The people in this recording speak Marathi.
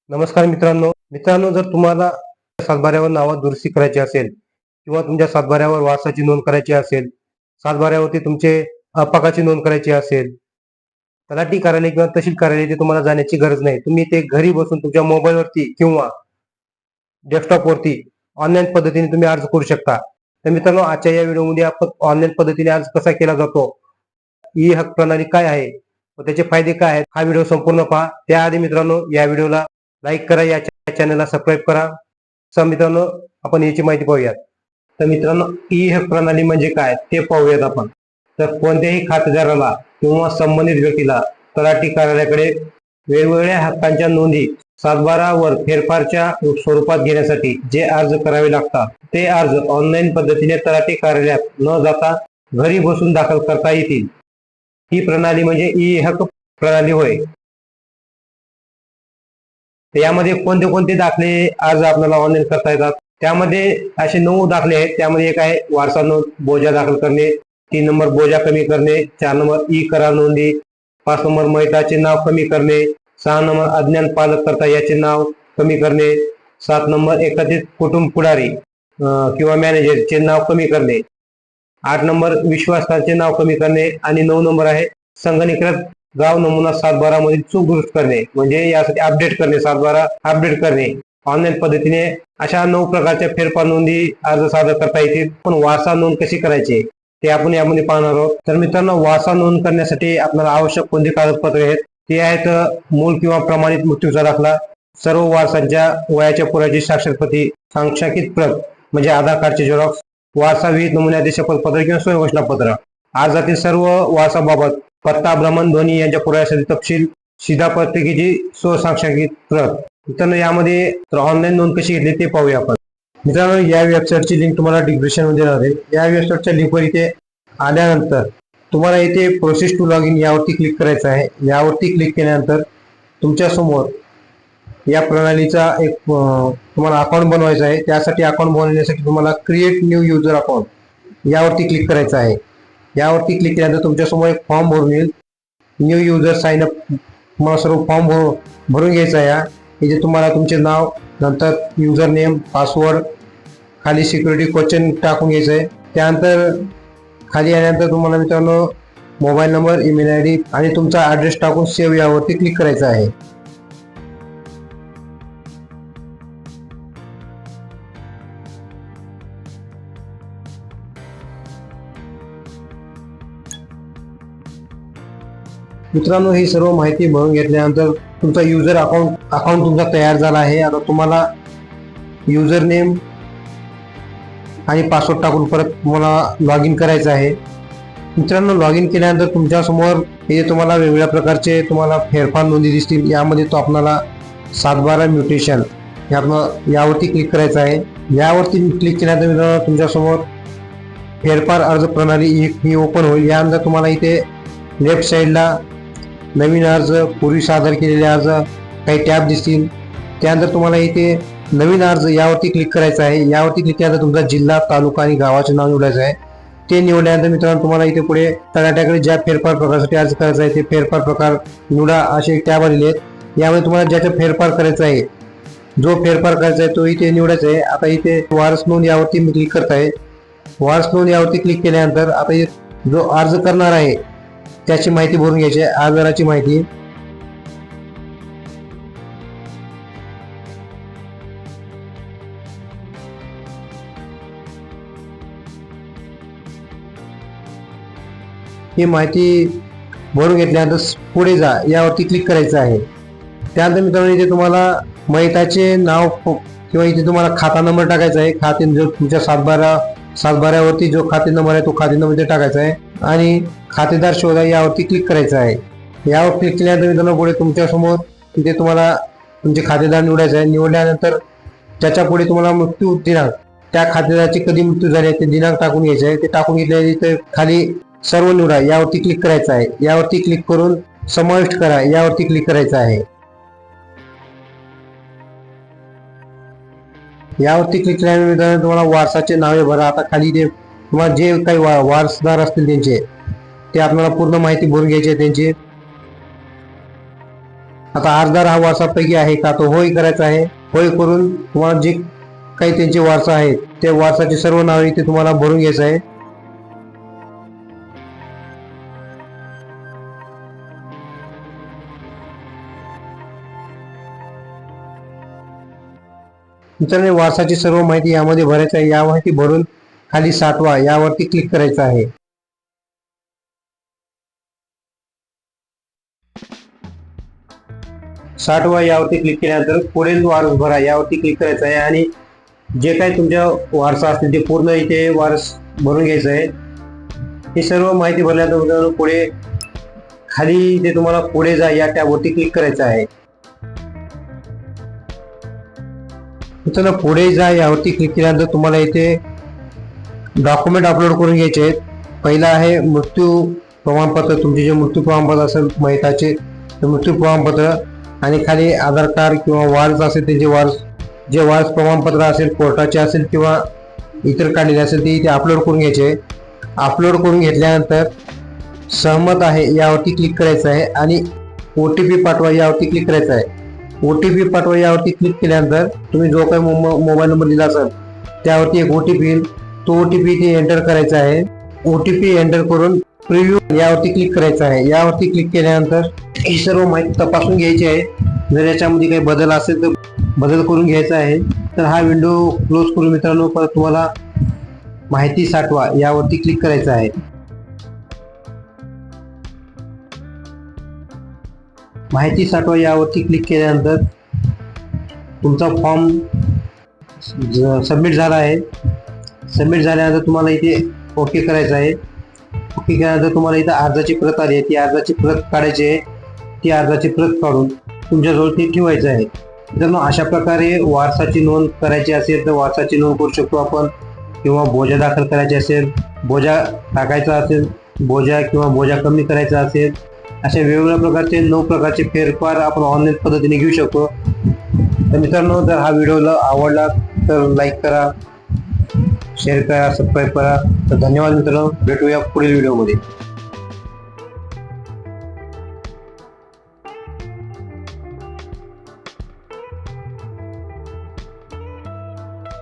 नमस्कार मित्रांनो जर तुम्हाला सातबाऱ्यावर नावात दुरुस्ती करायची असेल किंवा तुमच्या सातबाऱ्यावर वारसाची नोंद करायची असेल, सातबाऱ्यावरती तुमचे अपकाची नोंद करायची असेल, तलाठी कार्यालय किंवा तहसील कार्यालय ते तुम्हाला जाण्याची गरज नाही. तुम्ही ते घरी बसून तुमच्या मोबाईलवरती किंवा डेस्कटॉपवरती ऑनलाईन पद्धतीने तुम्ही अर्ज करू शकता. तर मित्रांनो, आजच्या या व्हिडिओमध्ये आपण ऑनलाईन पद्धतीने अर्ज कसा केला जातो, ई हक प्रणाली काय आहे व त्याचे फायदे काय आहेत, हा व्हिडिओ संपूर्ण पहा. त्याआधी मित्रांनो, या व्हिडिओला लाईक करा, या चॅनलला सबस्क्राईब करा. मित्रांनो, आपण याची माहिती पाहूयात. तर मित्रांनो, ई हक प्रणाली म्हणजे काय ते पाहूयात आपण. तर कोणत्याही खातेदाराला किंवा संबंधित व्यक्तीला तलाठी कार्यालयाकडे वेगवेगळ्या हक्कांच्या नोंदी सातबारावर फेरफारच्या स्वरूपात घेण्यासाठी जे अर्ज करावे लागतात ते अर्ज ऑनलाईन पद्धतीने तलाठी कार्यालयात न जाता घरी बसून दाखल करता येतील. ही प्रणाली म्हणजे ई हक प्रणाली होय. यामध्ये कोणते कोणते दाखले अर्ज आपल्याला ऑनलाईन करता येतात? त्यामध्ये असे 9 दाखले आहेत. त्यामध्ये एक आहे वारसा नोंद, बोजा दाखल करणे, 3 नंबर बोजा कमी करणे, 4 नंबर ई करार नोंदी, 5 नंबर मैताचे नाव कमी करणे, 6 नंबर अज्ञान पालककर्ता याचे नाव कमी करणे, 7 नंबर एकत्रित कुटुंब पुढारी किंवा मॅनेजरचे नाव कमी करणे, 8 नंबर विश्वासाचे नाव कमी करणे आणि 9 नंबर आहे संगणकीकृत गाव नमुना 7/12 मधील चूक दुरुस्त करणे, म्हणजे यासाठी अपडेट करणे, 7/12 अपडेट करणे ऑनलाईन पद्धतीने. अशा 9 प्रकारच्या फेरफार नोंदी अर्ज सादर करता येतील. पण वारसा नोंद कशी करायची ते आपण यामध्ये पाहणार आहोत. तर मित्रांनो, वारसा नोंद करण्यासाठी आपल्याला आवश्यक कोणती कागदपत्रे आहेत ते आहेत: मूळ किंवा प्रमाणित मृत्यूचा दाखला, सर्व वारसांच्या वयाच्या पुराव्याची साक्षरप्रती, सांख्यिकीय प्रत म्हणजे आधार कार्डचे झेरॉक्स, वारसा विहित नमुन्याचे शपथपत्र किंवा स्वयंघोषणापत्र, अर्जातील सर्व वारसाबाबत पत्ता, भ्रमणध्वनी यांच्या पुराव्यासाठी तपशील, शिधापत्रिकेची स्वसांख्यिकीय प्रत. मित्रांनो, यामध्ये ऑनलाईन नोंद कशी घेतली ते पाहूया आपण. मित्रांनो, या वेबसाईटची लिंक तुम्हाला डिस्क्रिप्शन मध्ये राहील. या वेबसाईटच्या लिंकवर इथे आल्यानंतर तुम्हाला इथे प्रोसेस टू लॉग इन यावरती क्लिक करायचं आहे. यावरती क्लिक केल्यानंतर तुमच्या समोर या प्रणालीचा एक तुम्हाला अकाउंट बनवायचा आहे. त्यासाठी अकाउंट बनवण्यासाठी तुम्हाला क्रिएट न्यू युजर अकाउंट यावरती क्लिक करायचं आहे. यावरती क्लिक केल्यानंतर तुमच्या समोर एक फॉर्म भरून येईल. न्यू युजर साइन अप तुम्हाला सर्व फॉर्म भरून घ्यायचा आहे. इथे तुम्हाला तुमचे नाव, नंतर युजर नेम, पासवर्ड, खाली सिक्युरिटी क्वेश्चन टाकून घ्यायचं आहे. त्यानंतर खाली आल्यानंतर तुम्हाला मित्रांनो मोबाईल नंबर, ईमेल आयडी आणि तुमचा ॲड्रेस टाकून सेव्ह यावरती क्लिक करायचं आहे. मित्रांनो, ही सर्व माहिती भरून घेतल्यानंतर तुमचा युजर अकाउंट तुमचा तयार झाला आहे. आता तुम्हाला युजर नेम आणि पासवर्ड टाकून परत तुम्हाला लॉग इन करायचं आहे. मित्रांनो, लॉग इन केल्यानंतर तुमच्या समोर हे तुम्हाला वेगवेगळ्या प्रकारचे तुम्हाला फेरफार नोंदी दिसतील. यामध्ये तो आपल्याला 7/12 म्युटेशन यावरती क्लिक करायचं आहे. यावरती क्लिक केल्यानंतर मित्रांनो तुमच्या समोर फेरफार अर्ज प्रणाली ही ओपन होईल. यानंतर तुम्हाला इथे लेफ्ट साईडला नवीन अर्ज, पूर्वी सादर केलेले अर्ज काही टॅब दिसतील. त्यानंतर तुम्हाला इथे नवीन अर्ज यावरती क्लिक करायचं आहे. यावरती क्लिक केल्यानंतर तुमचा जिल्हा, तालुका आणि गावाचे नाव निवडायचं आहे. ते निवडल्यानंतर मित्रांनो तुम्हाला इथे पुढे तलाठ्याकडे ज्या फेरफार प्रकारासाठी अर्ज करायचा आहे ते फेरफार प्रकार निवडा असे टॅब आलेले आहेत. यामध्ये तुम्हाला ज्याचा फेरफार करायचा आहे, जो फेरफार करायचा आहे तो इथे निवडायचा आहे. आता इथे वारस नोंद यावरती मी क्लिक करत आहे. वारस नोंद यावरती क्लिक केल्यानंतर आता जो अर्ज करणार आहे त्याची माहिती भरून घ्यायची आहे, अर्जदाराची माहिती. ही माहिती भरून घेतल्यानंतर पुढे जा यावरती क्लिक करायचं आहे. त्यानंतर मित्रांनो इथे तुम्हाला मैताचे नाव किंवा इथे तुम्हाला खाता नंबर टाकायचा आहे. खाते जो तुमच्या 7/12वरती जो खाते नंबर आहे तो खाते नंबर इथे टाकायचा आहे आणि खातेदार शोधा यावरती क्लिक करायचं आहे. यावर क्लिक केल्यानंतर मित्रांनो पुढे तुमच्या समोर तिथे तुम्हाला तुमचे खातेदार निवडायचे आहे. निवडल्यानंतर त्याच्या पुढे तुम्हाला मृत्यू दिनांक, त्या खातेदाराची कधी मृत्यू झाली ते दिनांक टाकून घ्यायचे आहे. ते टाकून घेतल्यानंतर खाली सर्व निवडा यावरती क्लिक करायचं आहे. यावरती क्लिक करून समाविष्ट करा यावरती क्लिक करायचं आहे. यावरती क्लिक केल्यानंतर तुम्हाला वारसाचे नावे भरा. आता खाली ते तुम्हाला जे काही वारसदार असतील त्यांचे ते आपल्याला पूर्ण माहिती भरून घ्यायची आहे त्यांची. आता अर्जदार हा वारसापैकी आहे का, तो होय करायचा आहे. होय करून तुम्हाला जे काही त्यांचे वारसा आहेत त्या वारसाची सर्व नावे इथे तुम्हाला भरून घ्यायचं आहे. मित्रांनो, वारसाची सर्व माहिती यामध्ये भरायची आहे. या माहिती भरून खाली साठवा यावरती क्लिक करायचं आहे. साठवा यावरती क्लिक केल्यानंतर पुढील वारस भरा यावरती क्लिक करायचं आहे आणि जे काही तुमच्या वारसा असतील ते पूर्ण इथे वारस भरून घ्यायचं आहे. ही सर्व माहिती भरल्यानंतर पुढे खाली जे तुम्हाला पुढे जा या टॅबवरती क्लिक करायचं आहे. चला पुढे जा यावरती क्लिक केल्यानंतर तुम्हाला इथे डॉक्युमेंट अपलोड करून घ्यायचे आहेत. पहिला आहे मृत्यू प्रमाणपत्र. तुमचे जे मृत्यू प्रमाणपत्र असेल मैताचे ते मृत्यू प्रमाणपत्र आणि खाली आधार कार्ड किंवा वारस असेल त्यांचे जे वारस प्रमाणपत्र असेल कोर्टाचे असेल किंवा इतर काढलेले असेल ते इथे अपलोड करून घ्यायचे. अपलोड करून घेतल्यानंतर सहमत आहे यावरती क्लिक करायचं आहे आणि OTP पाठवा यावरती क्लिक करायचं आहे. OTP पाठवा यावरती क्लिक केल्यानंतर तुम्ही जो काही मोबाईल नंबर दिला असेल त्यावरती एक OTP येईल. तो OTP इथे एंटर करायचा आहे. OTP एंटर करून प्रिव्ह्यू यावरती क्लिक करायचं आहे. यावरती क्लिक केल्यानंतर ही सर्व माहिती तपासून घ्यायची आहे. जर याच्यामध्ये काही बदल असेल तर बदल करून घ्यायचा आहे. तर हा विंडो क्लोज करून मित्रांनो परत तुम्हाला माहिती साठवा यावरती क्लिक करायचं आहे. माहिती साठवा यावरती क्लिक केल्यानंतर तुमचा फॉर्म सबमिट झाला आहे. सबमिट झाल्यानंतर तुम्हाला इथे ओके करायचं आहे. ओके केल्यानंतर तुम्हाला इथे अर्जाची प्रत आली आहे. ती अर्जाची प्रत काढायची आहे. ती अर्जाची प्रत काढून तुमच्याजवळ ती ठेवायचं आहे. मित्रांनो, अशा प्रकारे वारसाची नोंद करायची असेल तर वारसाची नोंद करू शकतो आपण, किंवा बोजा दाखल करायची असेल, बोजा टाकायचा असेल, बोजा किंवा बोजा कमी करायचा असेल, अशा वेगवेगळ्या प्रकारचे 9 प्रकारचे फेरफार आपण ऑनलाईन पद्धतीने घेऊ शकतो. तर मित्रांनो, जर हा व्हिडिओ आवडला तर लाईक करा, शेअर करा, सबस्क्राईब करा. तर धन्यवाद मित्रांनो, भेटूया पुढील व्हिडिओमध्ये.